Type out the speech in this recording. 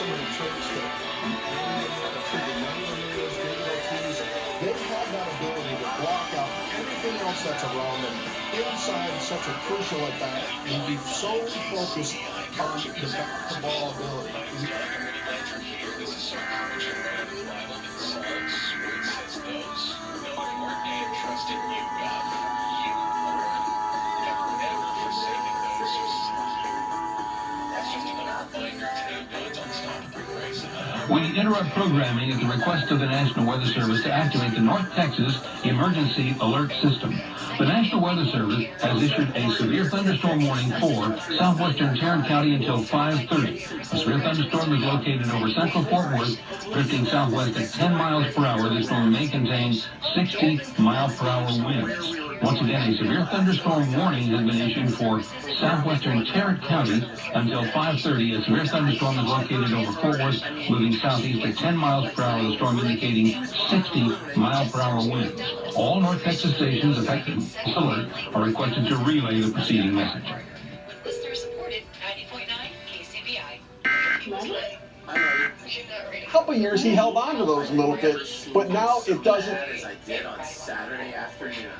some of the tricks that they have that ability to block out everything else that's around them inside such a crucial at bat and be so focused on the back-to-ball ability. We interrupt programming at the request of the National Weather Service to activate the North Texas Emergency Alert System. The National Weather Service has issued a severe thunderstorm warning for southwestern Tarrant County until 5:30. A severe thunderstorm is located over central Fort Worth, drifting southwest at 10 miles per hour. The storm may contain 60-mile-per-hour winds. Once again, a severe thunderstorm warning has been issued for southwestern Tarrant County until 5:30. A severe thunderstorm is located over Fort Worth, moving southeast at 10 miles per hour. The storm indicating 60-mile-per-hour winds. All North Texas stations affected this alert are requested to relay the preceding message. Listener supported 90.9 KCBI. A couple years he held on to those a little bit, but now it doesn't. As I did on Saturday afternoon.